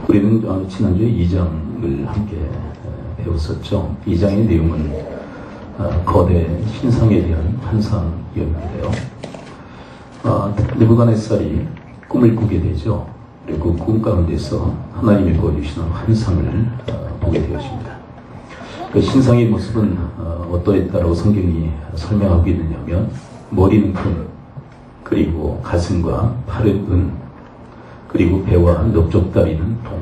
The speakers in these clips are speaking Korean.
우리는 지난주에 2장을 함께 배웠었죠. 2장의 내용은 거대 신상에 대한 환상이었는데요. 느부갓네살이 꿈을 꾸게 되죠. 그리고 그 꿈 가운데서 하나님이 보여주시는 환상을 보게 되었습니다. 그 신상의 모습은 어떠했다라고 성경이 설명하고 있느냐면, 머리는 금, 그리고 가슴과 팔은 은, 그리고 배와 넓적다리는 동,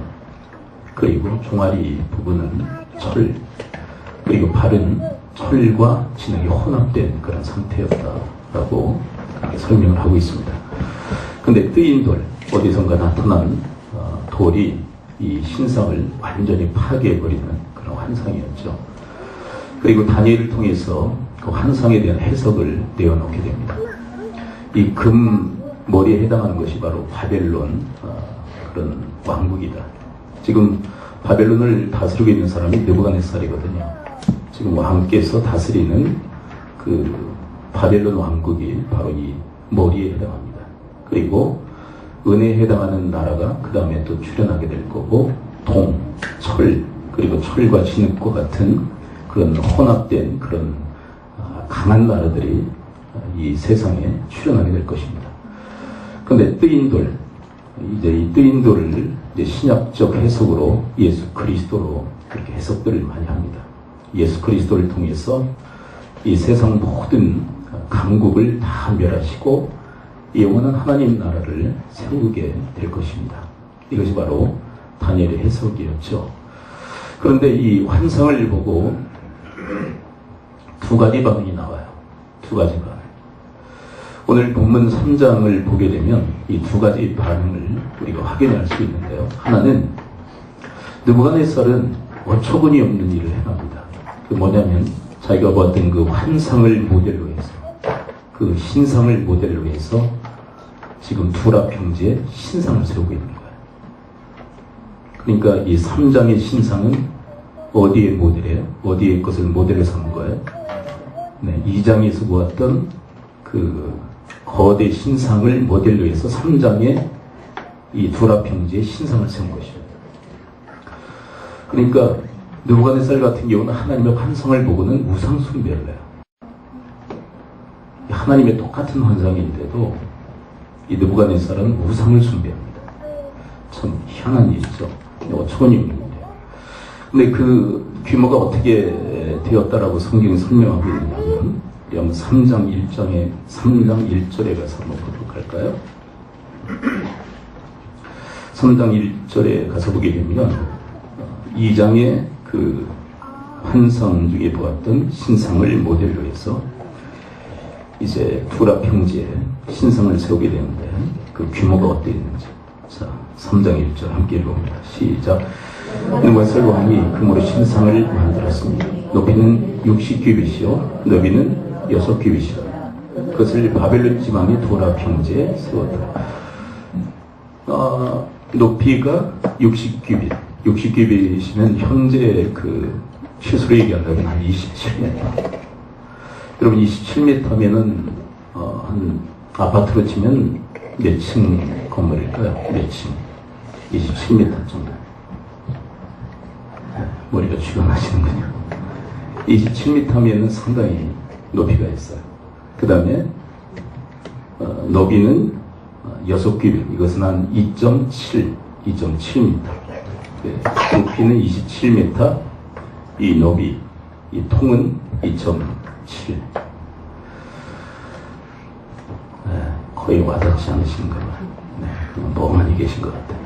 그리고 종아리 부분은 철, 그리고 발은 철과 진흙이 혼합된 그런 상태였다라고 그렇게 설명을 하고 있습니다. 근데 뜨인 돌, 어디선가 나타난 돌이 이 신상을 완전히 파괴해버리는 그런 환상이었죠. 그리고 다니엘을 통해서 그 환상에 대한 해석을 내어놓게 됩니다. 이 금 머리에 해당하는 것이 바로 바벨론 그런 왕국이다. 지금 바벨론을 다스리고 있는 사람이 느부갓네살이거든요. 지금 왕께서 다스리는 그 바벨론 왕국이 바로 이 머리에 해당합니다. 그리고 은혜에 해당하는 나라가 그 다음에 또 출현하게 될 거고, 동, 철, 그리고 철과 진흙과 같은 그런 혼합된 그런 강한 나라들이 이 세상에 출현하게 될 것입니다. 그런데 뜨인 돌, 이제 이 뜨인 돌을 이제 신약적 해석으로 예수 그리스도로 그렇게 해석들을 많이 합니다. 예수 그리스도를 통해서 이 세상 모든 강국을 다 멸하시고 영원한 하나님 나라를 세우게 될 것입니다. 이것이 바로 다니엘의 해석이었죠. 그런데 이 환상을 보고 두 가지 반응이 나와요. 두 가지 반응. 오늘 본문 3장을 보게 되면 이 두 가지 반응을 우리가 확인할 수 있는데요. 하나는 느부갓네살은 어처구니 없는 일을 행합니다. 그 뭐냐면 자기가 보았던 그 환상을 모델로 해서, 그 신상을 모델로 해서 지금 두라 평지에 신상을 세우고 있는 거예요. 그러니까 이 3장의 신상은 어디에 모델이에요? 어디의 것을 모델로 삼은 거예요? 네, 2장에서 보았던 그 거대 신상을 모델로 해서 3장에 이 두라 평지에 신상을 세운 것이죠. 그러니까 느부갓네살 같은 경우는 하나님의 환상을 보고는 우상 숭배를 해요. 하나님의 똑같은 환상인데도 이 느부갓네살은 우상을 숭배합니다. 참 희한한 일이죠. 어처구니 없는 일이에요. 근데 그 규모가 어떻게 되었다라고 성경이 설명하고 있냐면, 한번 3장 1절에 가서 한번 보도록 할까요? 3장 1절에 가서 보게 되면 2장의 그 환상 중에 보았던 신상을 모델로 해서 이제 두라 평지에 신상을 세우게 되는데 그 규모가 어땠는지. 자, 3장 1절 함께 읽어봅니다. 시작. 느부갓네살 왕이 금으로 신상을 만들었습니다. 높이는 60규빗이요 너비는 6규빗이라. 그것을 바벨론 지방의 두라 평지에 세웠다. 높이가 60규빗. 60규빗이면 현재 그 시수로 얘기한다면 한 27m. 여러분 27m면은 한 아파트로 치면 몇 층 건물일까요? 몇 층? 27m 정도. 머리가 출렁하시는군요. 27m면은 상당히 높이가 있어요. 그 다음에 너비는 6규빗. 이것은 한 2.7m. 높이는 27m. 이 너비, 이 통은 2.7. 거의 와닿지 않으신가 봐요. 멍하니 계신 것 같아요.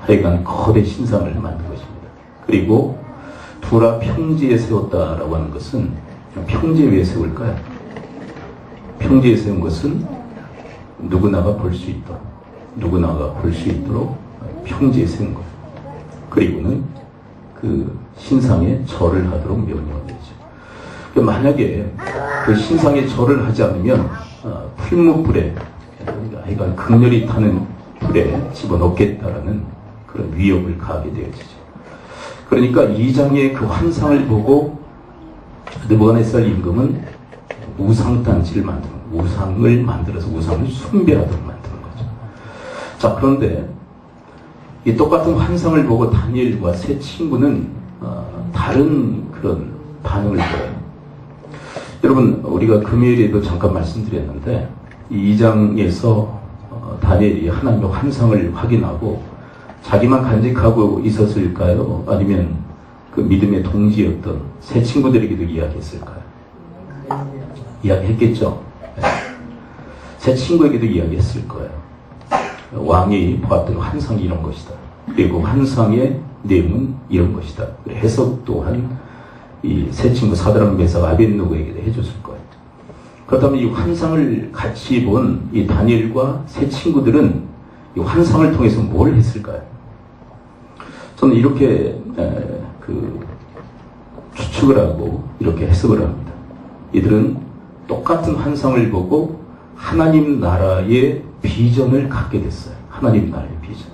하여간 거대 신상을 만든 것입니다. 그리고 두라 평지에 세웠다라고 하는 것은, 평지에 왜 세울까요? 평지에 세운 것은 누구나가 볼 수 있도록, 평지에 세운 거예요. 그리고는 그 신상에 절을 하도록 명령을 되죠. 만약에 그 신상에 절을 하지 않으면 풀무불에, 그러니까 극렬히 타는 불에 집어넣겠다라는 그런 위협을 가하게 되어지죠. 그러니까 2장의 그 환상을 보고 느부갓네살 임금은 우상단지를 만드는, 우상을 만들어서 우상을 숭배하도록 만드는 거죠. 자, 그런데 이 똑같은 환상을 보고 다니엘과 세 친구는 다른 그런 반응을 보여요. 여러분, 우리가 금요일에도 잠깐 말씀드렸는데 이 2장에서 다니엘이 하나님의 환상을 확인하고 자기만 간직하고 있었을까요? 아니면 그 믿음의 동지였던 세 친구들에게도 이야기했을까요? 이야기했겠죠. 세 친구에게도 이야기했을 거예요. 왕이 보았던 환상이 이런 것이다. 그리고 환상의 내용은 이런 것이다. 해석 또한 이 세 친구 사드락 메삭 아벳느고에게도 해줬을 거예요. 그렇다면 이 환상을 같이 본 이 다니엘과 세 친구들은 이 환상을 통해서 뭘 했을까요? 저는 이렇게 추측을 하고 이렇게 해석을 합니다. 이들은 똑같은 환상을 보고 하나님 나라의 비전을 갖게 됐어요. 하나님 나라의 비전.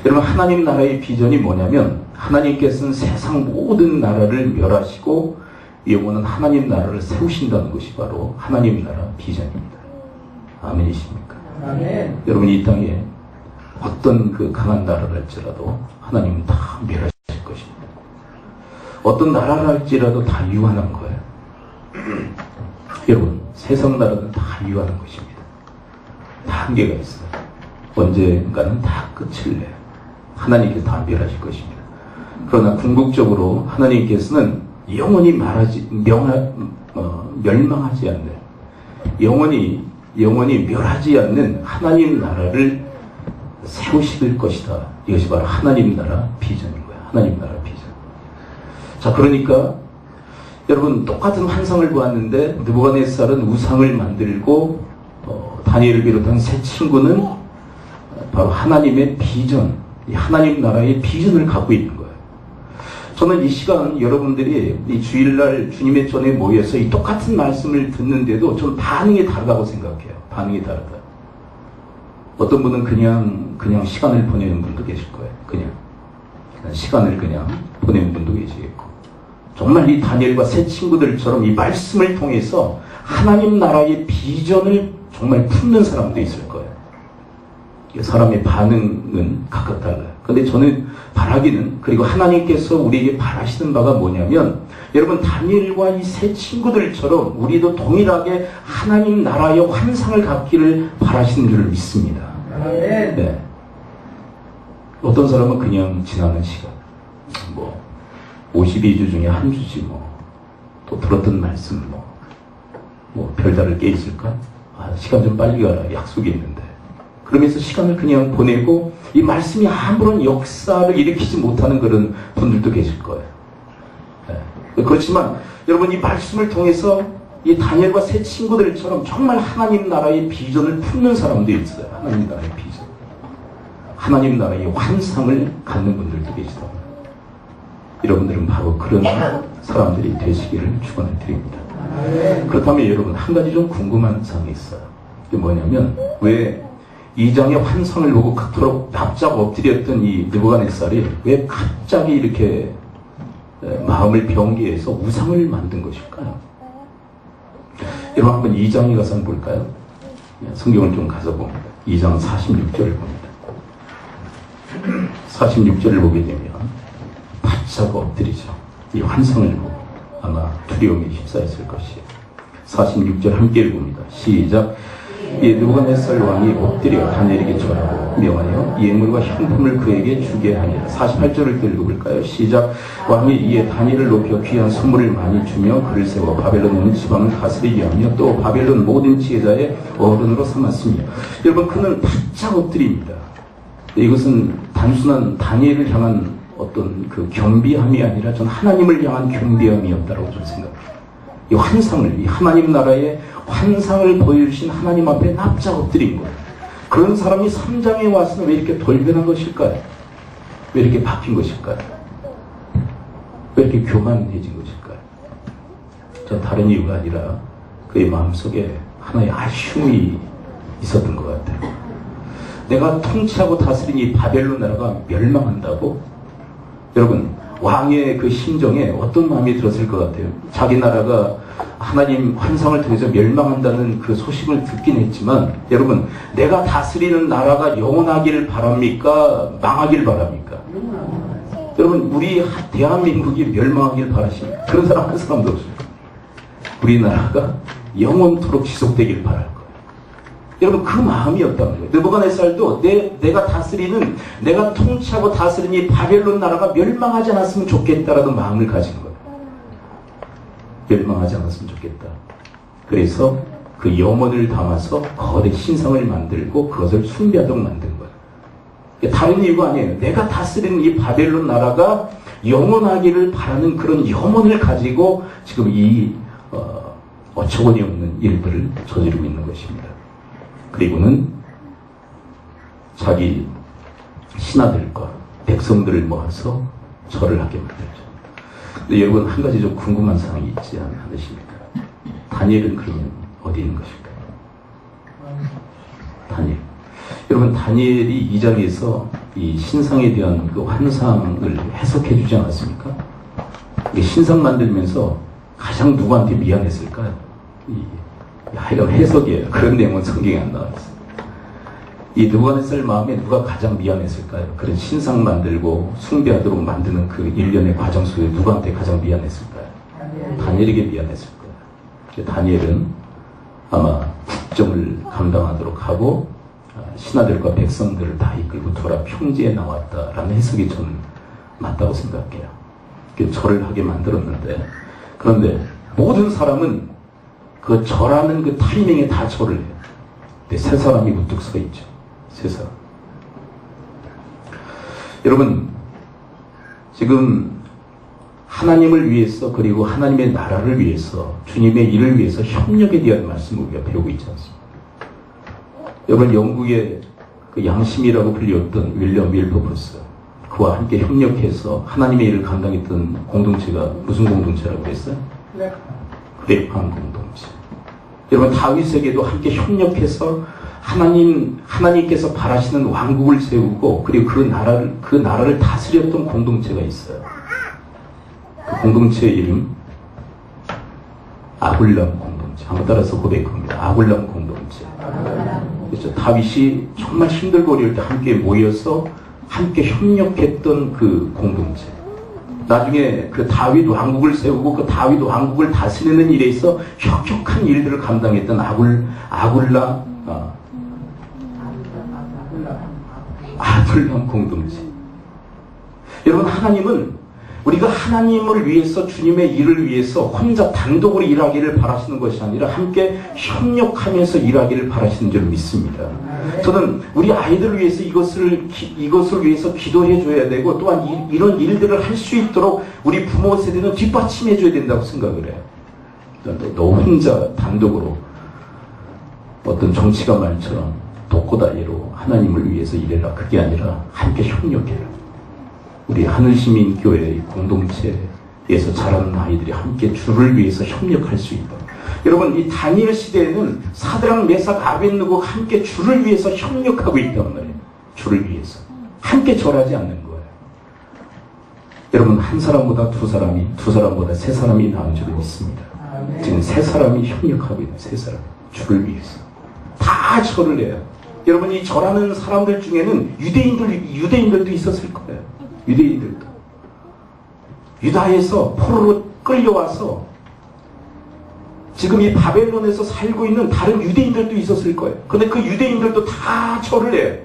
여러분, 하나님 나라의 비전이 뭐냐면 하나님께서는 세상 모든 나라를 멸하시고 영원한 하나님 나라를 세우신다는 것이 바로 하나님 나라 비전입니다. 아멘이십니까? 아멘. 여러분, 이 땅에 어떤 그 강한 나라를 할지라도 하나님은 다 멸하실 것입니다. 어떤 나라를 할지라도 다 유한한 거예요. 여러분, 세상 나라는 다 유한한 것입니다. 다 한계가 있어요. 언젠가는 다 끝을 내요. 하나님께서 다 멸하실 것입니다. 그러나 궁극적으로 하나님께서는 영원히 멸망하지 않는, 영원히 멸하지 않는 하나님 나라를 세우실 것이다. 이것이 바로 하나님 나라 비전인 거예요. 하나님 나라 비전. 자, 그러니까 여러분, 똑같은 환상을 보았는데 느부갓네살은 우상을 만들고 다니엘을 비롯한 세 친구는 바로 하나님의 비전, 하나님 나라의 비전을 갖고 있는 거예요. 저는 이 시간 여러분들이 이 주일날 주님의 전에 모여서 이 똑같은 말씀을 듣는데도 좀 반응이 다르다고 생각해요. 반응이 다르다. 어떤 분은 그냥 시간을 보내는 분도 계실 거예요. 그냥 시간을 그냥 보내는 분도 계시겠고, 정말 이 다니엘과 새 친구들처럼 이 말씀을 통해서 하나님 나라의 비전을 정말 품는 사람도 있을 거예요. 사람의 반응은 각각 달라요. 근데 저는 바라기는, 그리고 하나님께서 우리에게 바라시는 바가 뭐냐면, 여러분, 다니엘과 이 세 친구들처럼 우리도 동일하게 하나님 나라의 환상을 갖기를 바라시는 줄 믿습니다. 네. 어떤 사람은 그냥 지나는 시간, 52주 중에 한 주지 또 들었던 말씀 별다를 게 있을까? 시간 좀 빨리 가라, 약속이 있는데. 그러면서 시간을 그냥 보내고 이 말씀이 아무런 역사를 일으키지 못하는 그런 분들도 계실 거예요. 네. 그렇지만 여러분, 이 말씀을 통해서 이 다니엘과 새 친구들처럼 정말 하나님 나라의 비전을 품는 사람도 있어요. 하나님 나라의 비전, 하나님 나라의 환상을 갖는 분들도 계시다. 여러분들은 바로 그런 사람들이 되시기를 축원을 드립니다. 그렇다면 여러분, 한 가지 좀 궁금한 사항이 있어요. 그게 뭐냐면, 왜 2장의 환상을 보고 그토록 납작 엎드렸던 이 느부갓네살이 왜 갑자기 이렇게 마음을 변개해서 우상을 만든 것일까요? 여러분, 한번 2장에 가서 한번 볼까요? 성경을 좀 가서 봅니다. 2장 46절을 봅니다. 46절을 보게 되면 바짝 엎드리죠. 이 환상을 보고 아마 두려움에 휩싸였을 것이에요. 46절 함께 읽습니다. 시작. 느부갓네살 왕이 엎드려 다니엘에게 절하고 명하여 예물과 향품을 그에게 주게 하니라. 48절을 읽어볼까요? 시작. 왕이 이에 다니엘을 높여 귀한 선물을 많이 주며 그를 세워 바벨론 온 지방을 다스리게 하며 또 바벨론 모든 지혜자의 어른으로 삼았으며. 여러분, 그는 바짝 엎드립니다. 이것은 단순한 다니엘을 향한 어떤 그 겸비함이 아니라 전 하나님을 향한 겸비함이었다고 좀 생각해요. 이 환상을, 이 하나님 나라의 환상을 보여주신 하나님 앞에 납작 엎드린 거예요. 그런 사람이 3장에 와서는 왜 이렇게 돌변한 것일까요? 왜 이렇게 바뀐 것일까요? 왜 이렇게 교만해진 것일까요? 저 다른 이유가 아니라 그의 마음속에 하나의 아쉬움이 있었던 것 같아요. 내가 통치하고 다스린 이 바벨론 나라가 멸망한다고? 여러분, 왕의 그 심정에 어떤 마음이 들었을 것 같아요? 자기 나라가 하나님 환상을 통해서 멸망한다는 그 소식을 듣긴 했지만 여러분 내가 다스리는 나라가 영원하기를 바랍니까? 망하길 바랍니까? 여러분 우리 대한민국이 멸망하길 바라십니까? 그런 사람 한 사람도 없습니다. 우리나라가 영원토록 지속되길 바랄 거예요. 여러분 그 마음이었다는 거예요. 느부갓네살도 내가 다스리는 내가 통치하고 다스리는 이 바벨론 나라가 멸망하지 않았으면 좋겠다라는 마음을 가진 거예요. 멸망하지 않았으면 좋겠다. 그래서 그 염원을 담아서 거대 신상을 만들고 그것을 숭배하도록 만든 거예요. 다른 이유가 아니에요. 내가 다스리는 이 바벨론 나라가 영원하기를 바라는 그런 염원을 가지고 지금 이 어처구니 없는 일들을 저지르고 있는 것입니다. 그리고는 자기 신하들과 백성들을 모아서 절을 하게 만들죠. 근데 여러분 한 가지 좀 궁금한 사항이 있지 않으십니까? 다니엘은 그러면 어디 있는 것일까요? 다니엘. 여러분 다니엘이 2장에서 이 신상에 대한 그 환상을 해석해 주지 않았습니까? 신상 만들면서 가장 누구한테 미안했을까요? 하여간 해석이에요. 그런 내용은 성경에 안 나와 있어요. 이 느부갓네살 마음에 누가 가장 미안했을까요? 그런 신상 만들고 숭배하도록 만드는 그 일련의 과정 속에 누구한테 가장 미안했을까요? 다니엘에게 미안했을 거예요. 다니엘은 아마 국정을 감당하도록 하고 신하들과 백성들을 다 이끌고 돌아 평지에 나왔다라는 해석이 저는 맞다고 생각해요. 절을 하게 만들었는데 그런데 모든 사람은 그 절하는 그 타이밍에 다 절을 해요. 근데 세 사람이 우뚝 서 있죠. 세 사람. 여러분 지금 하나님을 위해서 그리고 하나님의 나라를 위해서 주님의 일을 위해서 협력에 대한 말씀을 우리가 배우고 있지 않습니까? 여러분 영국의 그 양심이라고 불렸던 윌리엄 윌버포스 그와 함께 협력해서 하나님의 일을 감당했던 공동체가 무슨 공동체라고 그랬어요? 네. 그레이판 공동체. 여러분 다윗에게도 함께 협력해서 하나님께서 바라시는 왕국을 세우고 그리고 그 나라를 다스렸던 공동체가 있어요. 그 공동체의 이름 아굴람 공동체. 한번 따라서 고백합니다. 아굴람 공동체. 그렇죠. 다윗이 정말 힘들고 어려울 때 함께 모여서 함께 협력했던 그 공동체. 나중에 그 다윗 왕국을 세우고 그 다윗 왕국을 다스리는 일에 있어 혁혁한 일들을 감당했던 아둘람 공동체. 여러분 하나님은 우리가 하나님을 위해서 주님의 일을 위해서 혼자 단독으로 일하기를 바라시는 것이 아니라 함께 협력하면서 일하기를 바라시는 줄 믿습니다. 저는 우리 아이들을 위해서 이것을 위해서 기도해 줘야 되고 또한 이런 일들을 할 수 있도록 우리 부모 세대는 뒷받침해 줘야 된다고 생각을 해요. 너 혼자 단독으로 어떤 정치가 말처럼 독고다이로 하나님을 위해서 일해라. 그게 아니라 함께 협력해라. 우리 하늘시민교회의 공동체에서 자라는 아이들이 함께 주를 위해서 협력할 수 있다. 여러분 이 다니엘 시대에는 사드락 메삭 아벳느고가 함께 주를 위해서 협력하고 있단 말이에요. 주를 위해서 함께 절하지 않는 거예요. 여러분 한 사람보다 두 사람보다 세 사람이 나은 줄을 믿습니다. 지금 세 사람이 협력하고 있는 세 사람 주를 위해서 다 절을 해요. 여러분 이 절하는 사람들 중에는 유대인들도 있었을 거예요. 유대인들도 유다에서 포로로 끌려와서 지금 이 바벨론에서 살고 있는 다른 유대인들도 있었을 거예요. 근데 그 유대인들도 다 절을 해요.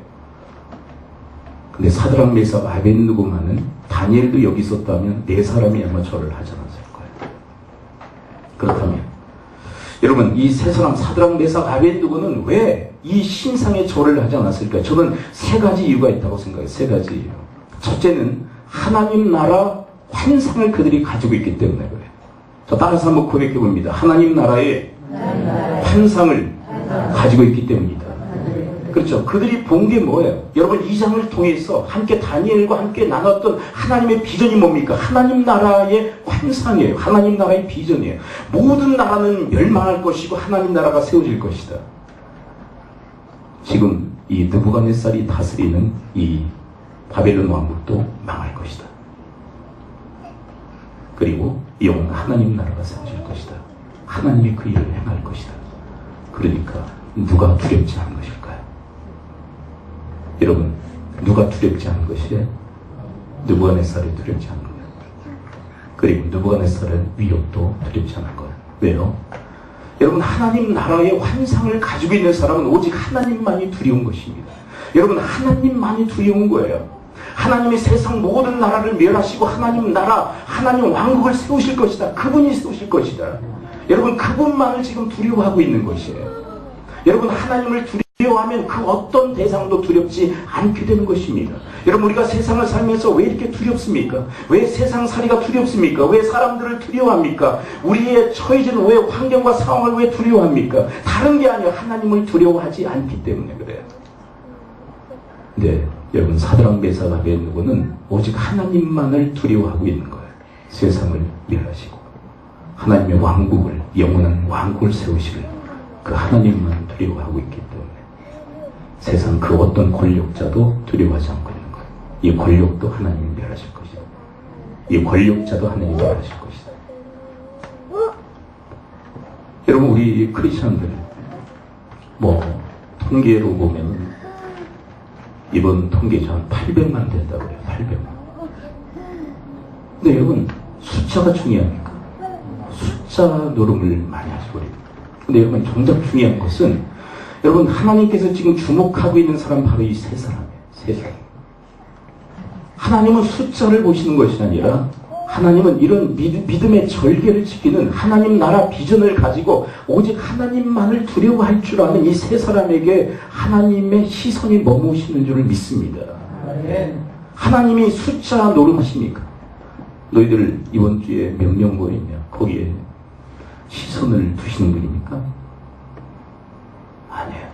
근데 사드락 메삭 아벳느고만은 다니엘도 여기 있었다면 네 사람이 아마 절을 하지 않았을 거예요. 그렇다면 여러분 이 세 사람 사드락 메삭 아벳느고는 왜 이 신상에 절을 하지 않았을까요? 저는 세 가지 이유가 있다고 생각해요. 세 가지 이유. 첫째는 하나님 나라 환상을 그들이 가지고 있기 때문에 그래요. 자, 따라서 한번 고백해 봅니다. 하나님 나라의 환상을 가지고 있기 때문이다. 그렇죠. 그들이 본 게 뭐예요? 여러분 이 장을 통해서 함께 다니엘과 함께 나눴던 하나님의 비전이 뭡니까? 하나님 나라의 환상이에요. 하나님 나라의 비전이에요. 모든 나라는 멸망할 것이고 하나님 나라가 세워질 것이다. 지금 이 느부갓네살이 다스리는 이 바벨론 왕국도 망할 것이다. 그리고 영원한 하나님 나라가 세워질 것이다. 하나님의 그 일을 행할 것이다. 그러니까 누가 두렵지 않은 것일까요? 여러분, 누가 두렵지 않은 것이에요? 느부갓네살이 두렵지 않은 거예요. 그리고 느부갓네살의 위협도 두렵지 않은 거예요. 왜요? 여러분, 하나님 나라의 환상을 가지고 있는 사람은 오직 하나님만이 두려운 것입니다. 여러분, 하나님만이 두려운 거예요. 하나님이 세상 모든 나라를 멸하시고 하나님 나라, 하나님 왕국을 세우실 것이다. 그분이 세우실 것이다. 여러분, 그분만을 지금 두려워하고 있는 것이에요. 여러분, 하나님을 두려워하면 그 어떤 대상도 두렵지 않게 되는 것입니다. 여러분, 우리가 세상을 살면서 왜 이렇게 두렵습니까? 왜 세상살이가 두렵습니까? 왜 사람들을 두려워합니까? 우리의 처해진 왜 환경과 상황을 왜 두려워합니까? 다른 게 아니라 하나님을 두려워하지 않기 때문에 그래요. 네, 여러분, 사드락 메삭 아벳느고는 오직 하나님만을 두려워하고 있는 거예요. 세상을 멸하시고 하나님의 왕국을, 영원한 왕국을 세우실 그 하나님만 두려워하고 있기 때문에 세상 그 어떤 권력자도 두려워하지 않고 있는 거예요. 이 권력도 하나님이 멸하실 것이다. 이 권력자도 하나님이 멸하실 것이다. 여러분, 우리 크리스천들 통계로 보면 이번 통계에서 한 800만 된다고 그래요. 800만. 근데 여러분, 숫자가 중요합니까? 숫자 노름을 많이 하셔버립니다. 근데 여러분, 정작 중요한 것은 여러분, 하나님께서 지금 주목하고 있는 사람 바로 이 세 사람이에요. 세 사람. 하나님은 숫자를 보시는 것이 아니라 하나님은 이런 믿음의 절개를 지키는 하나님 나라 비전을 가지고 오직 하나님만을 두려워할 줄 아는 이 세 사람에게 하나님의 시선이 머무시는 줄을 믿습니다. 하나님이 숫자 노름하십니까? 너희들 이번 주에 몇 명 모였냐? 거기에 시선을 두시는 분입니까? 아니에요.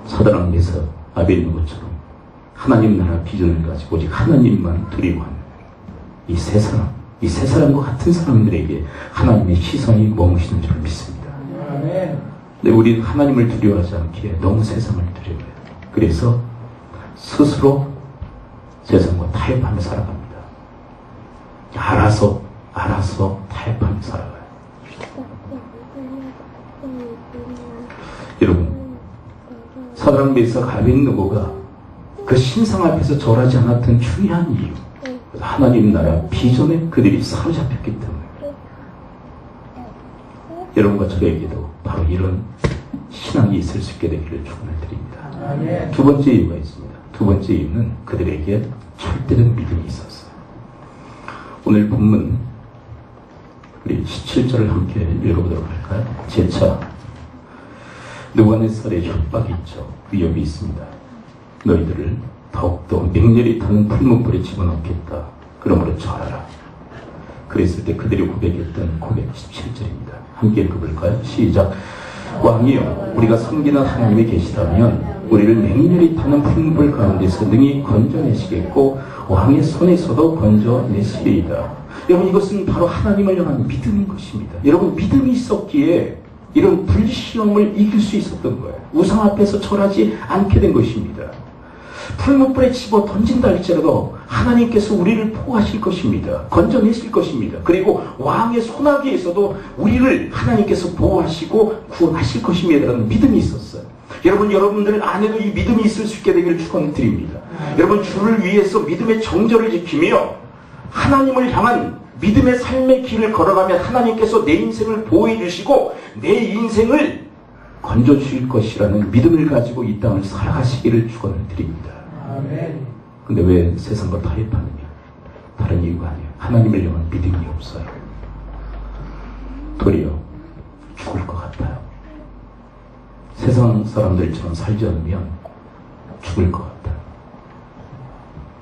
사드락 메삭 아벳느고처럼 하나님 나라 비전을 가지고 오직 하나님만 두려워하는 이 세 사람, 이 세 사람과 같은 사람들에게 하나님의 시선이 머무시는 줄 믿습니다. 근데 우리는 하나님을 두려워하지 않기에 너무 세상을 두려워해요. 그래서 스스로 세상과 타협하며 살아갑니다. 알아서 타협하며 살아가요. 여러분, 사드락 메삭 아벳느고가 그 신상 앞에서 절하지 않았던 중요한 이유, 하나님 나라 비전에 그들이 사로잡혔기 때문에 여러분과 저에게도 바로 이런 신앙이 있을 수 있게 되기를 축원을 드립니다. 두 번째 이유가 있습니다. 두 번째 이유는 그들에게 절대적 믿음이 있었어요. 오늘 본문 우리 17절을 함께 읽어보도록 할까요? 재차 느부갓네살의 협박이 있죠. 위협이 있습니다. 너희들을 더욱더 맹렬히 타는 풀무불에 집어넣겠다. 그러므로 절하라. 그랬을 때 그들이 고백했던 고백 17절입니다. 함께 읽어볼까요? 시작. 왕이여, 우리가 섬기는 하나님이 계시다면 우리를 맹렬히 타는 풀무불 가운데서 능히 건져내시겠고 왕의 손에서도 건져내시리이다. 여러분, 이것은 바로 하나님을 향한 믿음인 것입니다. 여러분, 믿음이 있었기에 이런 불시험을 이길 수 있었던 거예요. 우상 앞에서 절하지 않게 된 것입니다. 풀무불에 집어 던진다 할지라도 하나님께서 우리를 보호하실 것입니다. 건져내실 것입니다. 그리고 왕의 손아귀에서도 우리를 하나님께서 보호하시고 구원하실 것입니다라는 믿음이 있었어요. 여러분, 여러분들 안에도 이 믿음이 있을 수 있게 되기를 축원드립니다. 여러분, 주를 위해서 믿음의 정절을 지키며 하나님을 향한 믿음의 삶의 길을 걸어가면 하나님께서 내 인생을 보호해 주시고 내 인생을 건져주실 것이라는 믿음을 가지고 이 땅을 살아가시기를 축원을 드립니다. 근데 왜 세상과 타협하느냐? 다른 이유가 아니에요. 하나님을 향한 믿음이 없어요. 도리어 죽을 것 같아요. 세상 사람들처럼 살지 않으면 죽을 것 같아요.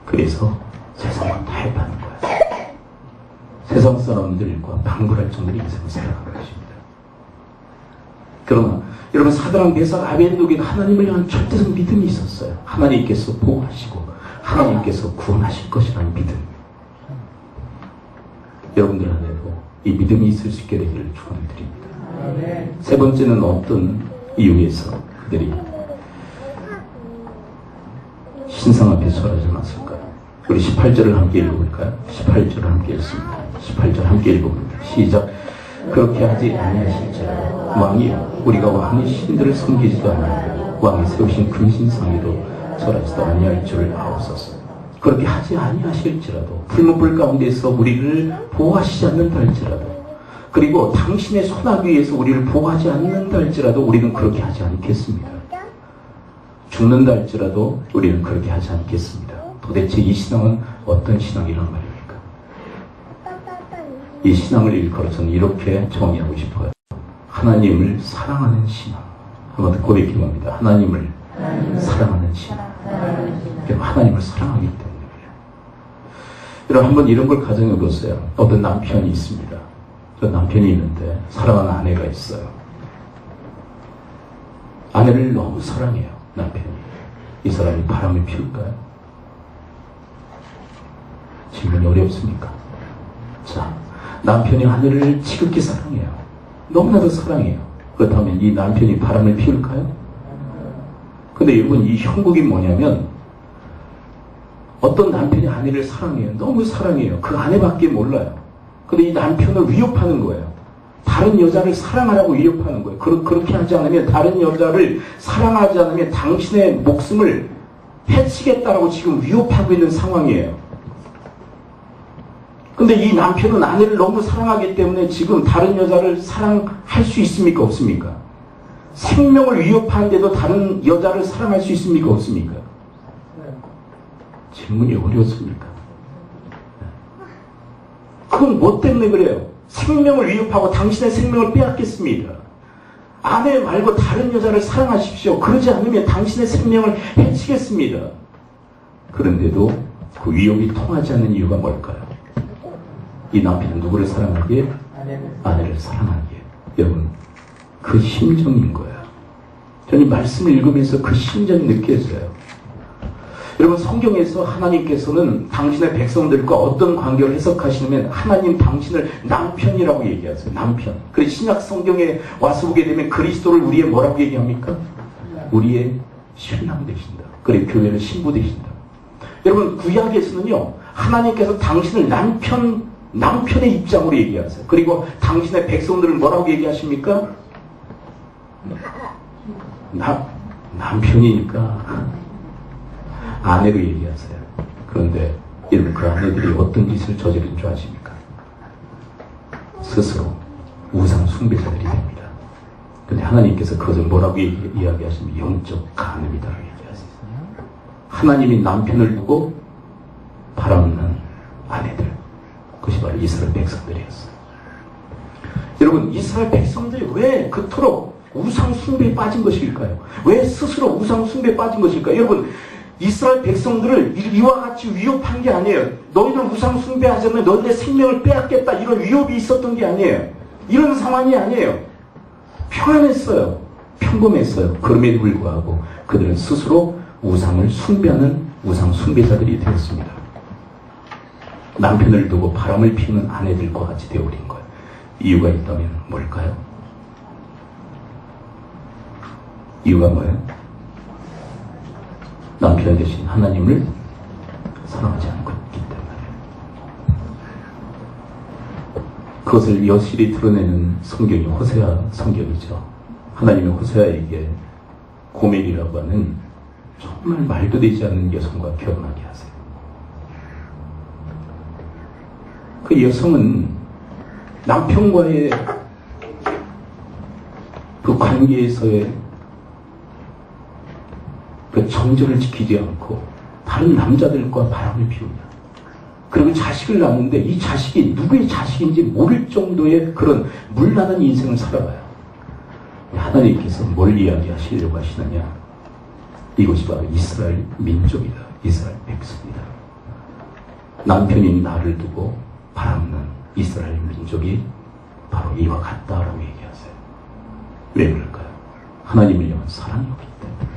그래서 세상과 타협하는 거예요. 세상 사람들과 방불할 정도로 인생을 살아가는 것입니다. 그러나 여러분, 사드락 메삭 아벳느고에게 하나님을 향한 절대적 믿음이 있었어요. 하나님께서 보호하시고 하나님께서 구원하실 것이라는 믿음. 여러분들 안에도 이 믿음이 있을 수 있게 되기를 축원을 드립니다. 세 번째는 어떤 이유에서 그들이 신상 앞에 절하지 않았을까요? 우리 18절을 함께 읽어볼까요? 18절을 함께 읽습니다. 18절 함께 읽어봅니다. 시작. 그렇게 하지 아니하실지라도 왕이여 우리가 왕의 신들을 섬기지도 아니하고 왕이 세우신 금신상에도 절하지도 아니할 줄을 아옵소서. 그렇게 하지 아니하실지라도 불문불 가운데서 우리를 보호하시지 않는다 할지라도 그리고 당신의 손아귀에서 우리를 보호하지 않는다 할지라도 우리는 그렇게 하지 않겠습니다. 죽는다 할지라도 우리는 그렇게 하지 않겠습니다. 도대체 이 신앙은 어떤 신앙이란 말입니까? 이 신앙을 일컬어서는 이렇게 정의하고 싶어요. 하나님을 사랑하는 신앙. 한번 더 고백해 봅니다. 하나님을 사랑하는 신앙. 하나님을 사랑하기 때문에 여러분 한번 이런 걸 가정해 보세요. 어떤 남편이 있습니다. 저 남편이 있는데 사랑하는 아내가 있어요. 아내를 너무 사랑해요. 남편이. 이 사람이 바람을 피울까요? 질문이 어렵습니까? 자, 남편이 아내를 지극히 사랑해요. 너무나도 사랑해요. 그렇다면 이 남편이 바람을 피울까요? 근데 여러분 이 형국이 뭐냐면 어떤 남편이 아내를 사랑해요. 너무 사랑해요. 그 아내밖에 몰라요. 근데 이 남편을 위협하는 거예요. 다른 여자를 사랑하라고 위협하는 거예요. 그렇게 하지 않으면 다른 여자를 사랑하지 않으면 당신의 목숨을 해치겠다라고 지금 위협하고 있는 상황이에요. 근데 이 남편은 아내를 너무 사랑하기 때문에 지금 다른 여자를 사랑할 수 있습니까? 없습니까? 생명을 위협하는데도 다른 여자를 사랑할 수 있습니까? 없습니까? 질문이 어려웠습니까? 그건 뭐 때문에 그래요? 생명을 위협하고 당신의 생명을 빼앗겠습니다. 아내 말고 다른 여자를 사랑하십시오. 그러지 않으면 당신의 생명을 해치겠습니다. 그런데도 그 위협이 통하지 않는 이유가 뭘까요? 이 남편은 누구를 사랑하기에? 아내를 사랑하기에. 여러분, 그 심정인 거예요. 저는 말씀을 읽으면서 그 심정이 느껴져요. 여러분, 성경에서 하나님께서는 당신의 백성들과 어떤 관계를 해석하시냐면 하나님 당신을 남편이라고 얘기하세요. 남편. 그래서 신약 성경에 와서 보게 되면 그리스도를 우리의 뭐라고 얘기합니까? 우리의 신랑 되신다. 그래 교회는 신부 되신다. 여러분, 구약에서는요 하나님께서 당신을 남편의 입장으로 얘기하세요. 그리고 당신의 백성들을 뭐라고 얘기하십니까? 남편이니까 아내로 얘기하세요. 그런데 여러분 그 아내들이 어떤 짓을 저지른 줄 아십니까? 스스로 우상 숭배자들이 됩니다. 근데 하나님께서 그것을 뭐라고 이야기하시면 영적 간음이다라고 얘기하세요. 하나님이 남편을 두고 바람난 아내들, 그것이 바로 이스라엘 백성들이었어요. 여러분, 이스라엘 백성들이 왜 그토록 우상 숭배에 빠진 것일까요? 왜 스스로 우상 숭배에 빠진 것일까요? 여러분, 이스라엘 백성들을 이와 같이 위협한 게 아니에요. 너희들 우상 숭배하지 않으면 너희들의 생명을 빼앗겠다, 이런 위협이 있었던 게 아니에요. 이런 상황이 아니에요. 평안했어요. 평범했어요. 그럼에도 불구하고 그들은 스스로 우상을 숭배하는 우상 숭배자들이 되었습니다. 남편을 두고 바람을 피우는 아내들과 같이 되어버린 거예요. 이유가 있다면 뭘까요? 이유가 뭐예요? 남편 대신 하나님을 사랑하지 않고 있기 때문에. 그것을 여실히 드러내는 성경이 호세아 성경이죠. 하나님이 호세아에게 고멜이라고 하는 정말 말도 되지 않는 여성과 결혼하게 하세요. 그 여성은 남편과의 그 관계에서의 그 정절을 지키지 않고 다른 남자들과 바람을 피우냐. 그리고 자식을 낳는데 이 자식이 누구의 자식인지 모를 정도의 그런 물나는 인생을 살아가요. 하나님께서 뭘 이야기하시려고 하시느냐. 이것이 바로 이스라엘 민족이다. 이스라엘 백성이다. 남편인 나를 두고 바람난 이스라엘 민족이 바로 이와 같다라고 얘기하세요. 왜 그럴까요? 하나님을 향한 사랑이 없기 때문에.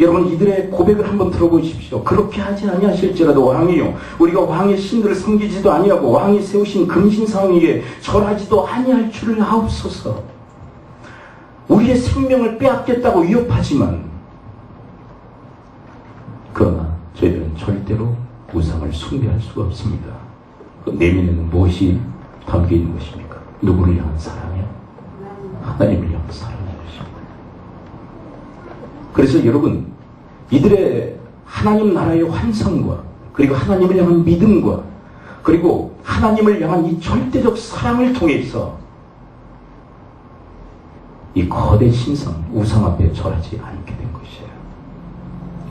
여러분, 이들의 고백을 한번 들어보십시오. 그렇게 하지 아니하실지라도 왕이요, 우리가 왕의 신들을 섬기지도 아니하고 왕이 세우신 금신상에게 절하지도 아니할 줄을 아옵소서. 우리의 생명을 빼앗겠다고 위협하지만 그러나 저희들은 절대로 우상을 숭배할 수가 없습니다. 그 내면에는 무엇이 담겨 있는 것입니까? 누구를 향한 사랑이요? 하나님을 향한 사랑인 것입니다. 그래서 여러분, 이들의 하나님 나라의 환상과 그리고 하나님을 향한 믿음과 그리고 하나님을 향한 이 절대적 사랑을 통해서 이 거대 신상, 우상 앞에 절하지 않게 된 것이에요.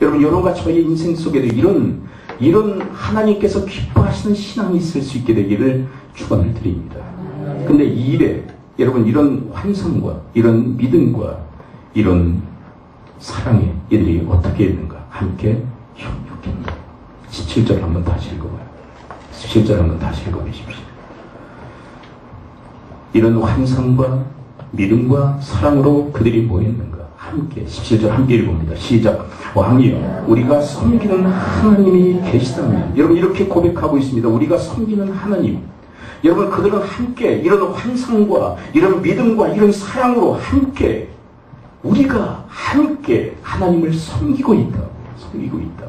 여러분, 여러분과 저의 인생 속에도 이런 하나님께서 기뻐하시는 신앙이 있을 수 있게 되기를 축원을 드립니다. 근데 이 일에 여러분, 이런 환상과 이런 믿음과 이런 사랑에 이들이 어떻게 했는가? 함께 협력했다. 17절 한번 다시 읽어봐요. 17절 한번 다시 읽어보십시오. 이런 환상과 믿음과 사랑으로 그들이 모였는가? 함께 17절 함께 읽어봅니다. 시작. 왕이여, 우리가 섬기는 하나님이 계시다면, 여러분 이렇게 고백하고 있습니다. 우리가 섬기는 하나님. 여러분, 그들은 함께 이런 환상과 이런 믿음과 이런 사랑으로 함께 우리가 함께 하나님을 섬기고 있다. 섬기고 있다.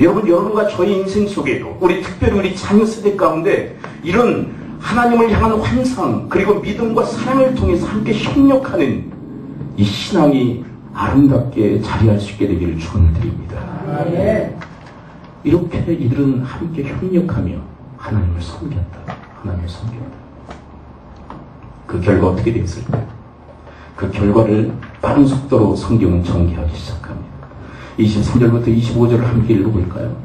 여러분, 여러분과 저의 인생 속에도 특별히 우리 자녀 세대 가운데 이런 하나님을 향한 환상 그리고 믿음과 사랑을 통해서 함께 협력하는 이 신앙이 아름답게 자리할 수 있게 되기를 축원을 드립니다. 이렇게 이들은 함께 협력하며 하나님을 섬겼다. 하나님을 섬겼다. 그 결과 어떻게 되었을까요? 그 결과를 빠른 속도로 성경은 전개하기 시작합니다. 23절부터 25절을 함께 읽어볼까요?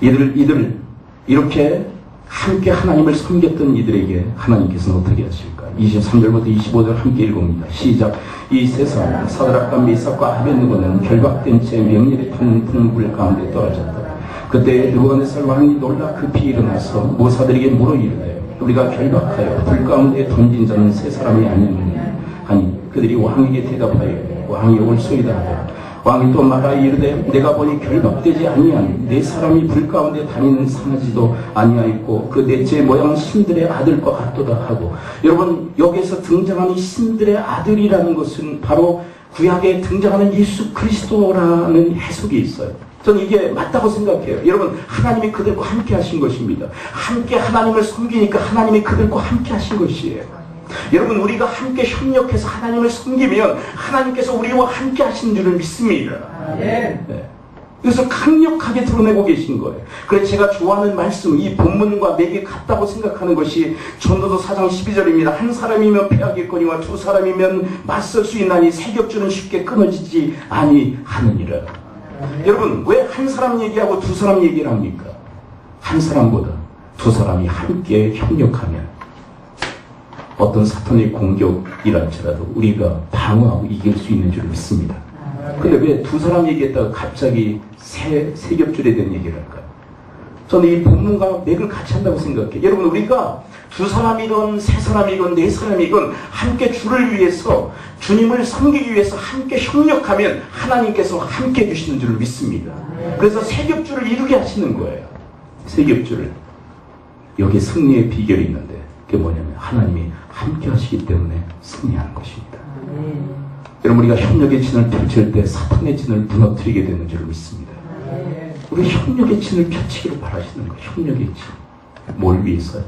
이들 이렇게 함께 하나님을 섬겼던 이들에게 하나님께서는 어떻게 하실까? 23절부터 25절 함께 읽어봅니다. 시작. 이 세 사람 사드락과 메삭과 아벳느고는 결박된 채 명렬히 타는 푸른 불 가운데 떨어졌다. 그때 느부갓네살 왕이 놀라 급히 일어나서 모사들에게 물어 이르되 우리가 결박하여 불 가운데 던진 자는 세 사람이 아니느냐 하니 그들이 왕에게 대답하여 왕이 올소이다 하여 왕이 또 말하 이르되 내가 보니 결박되지 아니한 네 사람이 불 가운데 다니는 상하지도 아니하였고 그 넷째 모양은 신들의 아들과 같도다 하고, 여러분 여기에서 등장하는 신들의 아들이라는 것은 바로 구약에 등장하는 예수 그리스도라는 해석이 있어요. 저는 이게 맞다고 생각해요. 여러분, 하나님이 그들과 함께 하신 것입니다. 함께 하나님을 섬기니까 하나님이 그들과 함께 하신 것이에요. 여러분, 우리가 함께 협력해서 하나님을 섬기면 하나님께서 우리와 함께 하시는 줄을 믿습니다. 네. 그래서 강력하게 드러내고 계신 거예요. 그래서 제가 좋아하는 말씀, 이 본문과 맥이 같다고 생각하는 것이 전도서 4장 12절입니다. 한 사람이면 패하겠거니와 두 사람이면 맞설 수 있나니 세 겹줄은 쉽게 끊어지지 아니하느니라. 여러분, 왜 한 사람 얘기하고 두 사람 얘기를 합니까? 한 사람보다 두 사람이 함께 협력하면 어떤 사탄의 공격이랄지라도 우리가 방어하고 이길 수 있는 줄 믿습니다. 근데 왜 두 사람 얘기했다가 갑자기 세 겹줄에 대한 얘기를 할까요? 저는 이 본문과 맥을 같이 한다고 생각해요. 여러분, 우리가 두 사람이건 세 사람이건 네 사람이건 함께 주를 위해서, 주님을 섬기기 위해서 함께 협력하면 하나님께서 함께 해주시는 줄을 믿습니다. 그래서 세 겹줄을 이루게 하시는 거예요. 세 겹줄을. 여기에 승리의 비결이 있는데 그게 뭐냐면 하나님이 함께 하시기 때문에 승리하는 것입니다. 여러분, 우리가 협력의 진을 펼칠 때 사탄의 진을 무너뜨리게 되는 줄을 믿습니다. 우리 협력의 진을 펼치기를 바라시는 거예요. 협력의 진. 뭘 위해서요?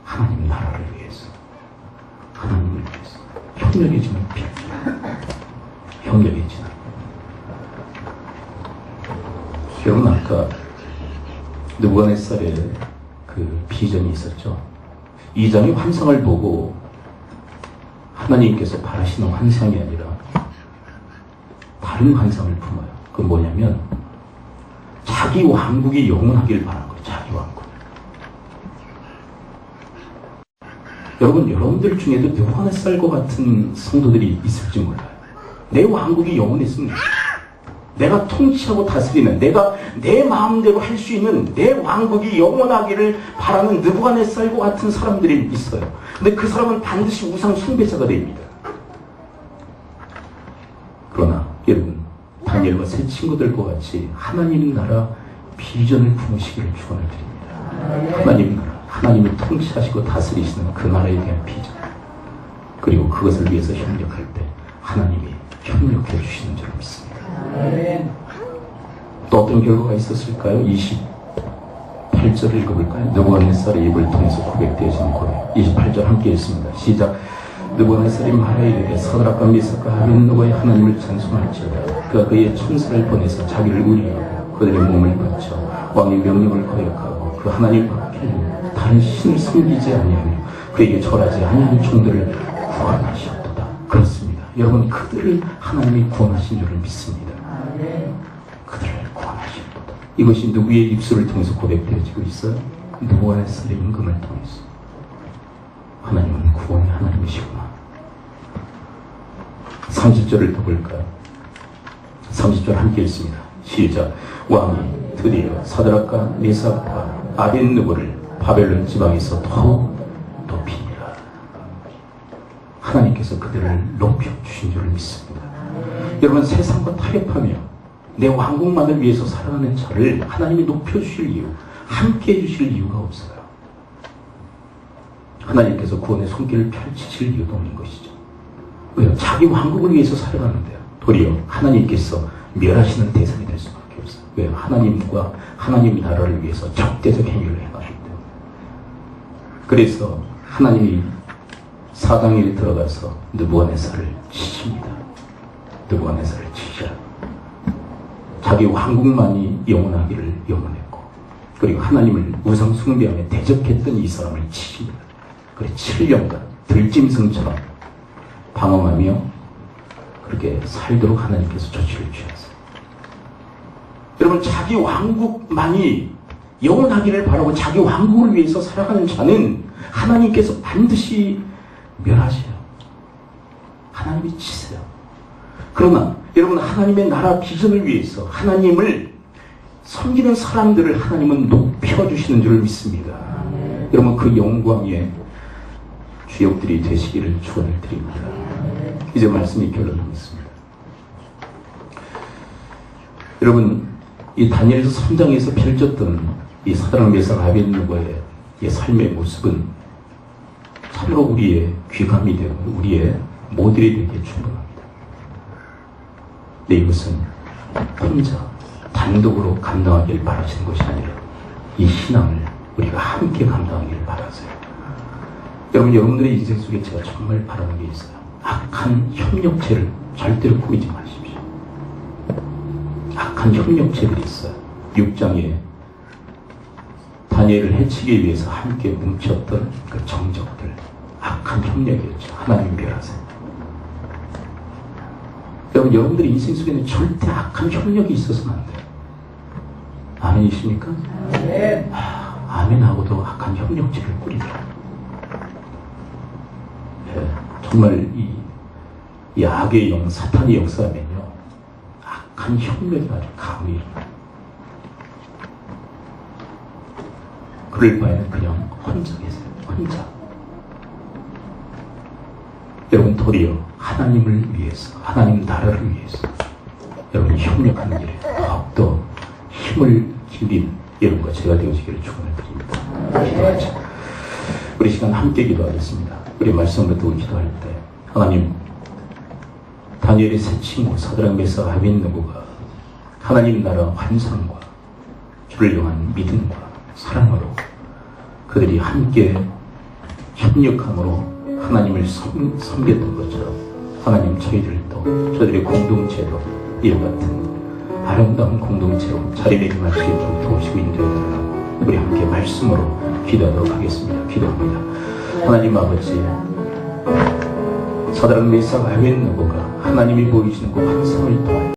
하나님 나라를 위해서. 하나님을 위해서. 협력의 진을 펼치는. 협력의 진을. 여러분, 아까 느부갓네살의 그 비전이 있었죠. 이전의 환상을 보고 하나님께서 바라시는 환상이 아니라 다른 환상을 품어요. 그건 뭐냐면 자기 왕국이 영원하길 바란 거예요. 자기 왕국. 여러분, 여러분들 중에도 느부갓네살과 같은 성도들이 있을지 몰라요. 내 왕국이 영원했으면 내가 통치하고 다스리는, 내가 내 마음대로 할 수 있는 내 왕국이 영원하기를 바라는 느부갓네살과 같은 사람들이 있어요. 근데 그 사람은 반드시 우상 숭배자가 됩니다. 그러나 여러분, 다니엘과 세 친구들과 같이 하나님 나라 비전을 품으시기를 축원을 드립니다. 하나님 나라, 하나님이 통치하시고 다스리시는 그 나라에 대한 비전, 그리고 그것을 위해서 협력할 때 하나님이 협력해 주시는 줄 믿습니다. 또 어떤 결과가 있었을까요? 28 28절 읽어볼까요? 느부갓네살의 입을 통해서 고백되어진 고백. 28절 함께 읽습니다. 시작. 느부갓네살이 말하여 이르되 사드락과 미삭과 아벳느고의 하나님을 찬송할지어다. 그가 그의 천사를 보내서 자기를 우리하고 그들의 몸을 바쳐 왕의 명령을 거역하고 그 하나님 밖에는 다른 신을 섬기지 아니하며 그에게 절하지 아니하는 종들을 구원하셨도다. 그렇습니다. 여러분, 그들을 하나님이 구원하신 줄을 믿습니다. 그들을 구원하셨도다. 이것이 누구의 입술을 통해서 고백되어지고 있어요? 느부갓네살의 임금을 통해서. 하나님은 구원의 하나님이시구나. 30절을 더 볼까요? 30절 함께 읽습니다. 시작. 왕이 드디어 사드락과 미삭과 아벳느고를 바벨론 지방에서 더욱 높이니라. 하나님께서 그들을 높여주신 줄을 믿습니다. 여러분, 세상과 타협하며 내 왕국만을 위해서 살아가는 자를 하나님이 높여주실 이유, 함께 해주실 이유가 없어요. 하나님께서 구원의 손길을 펼치실 이유도 없는 것이죠. 왜요? 자기 왕국을 위해서 살아가는데요. 도리어 하나님께서 멸하시는 대상이 될 수밖에 없어요. 왜요? 하나님과 하나님 나라를 위해서 적대적 행위를 행하기 때문에. 그래서 하나님이 사당에 들어가서 느부갓네살을 치십니다. 느부갓네살을 치자. 자기 왕국만이 영원하기를 영원했고, 그리고 하나님을 우상 숭배하며 대적했던 이 사람을 치십니다. 그래 7년간 들짐승처럼 방황하며 그렇게 살도록 하나님께서 조치를 취하세요. 여러분, 자기 왕국만이 영원하기를 바라고 자기 왕국을 위해서 살아가는 자는 하나님께서 반드시 멸하세요. 하나님이 치세요. 그러나 여러분, 하나님의 나라 비전을 위해서 하나님을 섬기는 사람들을 하나님은 높여주시는 줄 믿습니다. 여러분, 그 영광의 주역들이 되시기를 축원을 드립니다. 이제 말씀이 결론하겠습니다. 여러분, 이 다니엘서 3장에서 펼쳤던 이 사드락 메삭 아벳느고의 이 삶의 모습은 참으로 우리의 귀감이 되고 우리의 모델이 되기에 충분합니다. 근데 이것은 혼자 단독으로 감당하기를 바라시는 것이 아니라 이 신앙을 우리가 함께 감당하기를 바라세요. 여러분, 여러분들의 인생 속에 제가 정말 바라는 게 있어요. 악한 협력체를 절대로 꾸미지 마십시오. 악한 협력체들이 있어요. 6장에 다니엘을 해치기 위해서 함께 뭉쳤던 그 정적들, 악한 협력이었죠. 하나님 멸하세요. 여러분, 여러분들의 인생 속에는 절대 악한 협력이 있어서는 안 돼요. 아멘이십니까? 네. 아멘하고도 악한 협력체를 꾸리더라고요. 정말 이 악의 영, 사탄이 역사하면요, 악한 협력이 아주 강해요. 그럴 바에는 그냥 혼자 계세요. 혼자. 여러분, 도리어 하나님을 위해서, 하나님 나라를 위해서 여러분이 협력하는 일에 더욱더 힘을 기울인 여러분과 제가 되어지기를 축원을 드립니다. 기도하자. 우리 시간 함께 기도하겠습니다. 우리 말씀으로 두고 기도할 때, 하나님, 다니엘의 세 친구 사드락 메삭 아벳느고가 하나님 나라 환상과 주를 향한 믿음과 사랑으로 그들이 함께 협력함으로 하나님을 섬겼던 것처럼 하나님, 저희들의 공동체도 이와 같은 아름다운 공동체로 자리매김할 수 있도록 도우시고 인도해 달라고 우리 함께 말씀으로 기도하도록 하겠습니다. 기도합니다. 하나님 아버지, 사드락 메삭 아벳느고가 하나님이 보이시는 그 환상을 통하여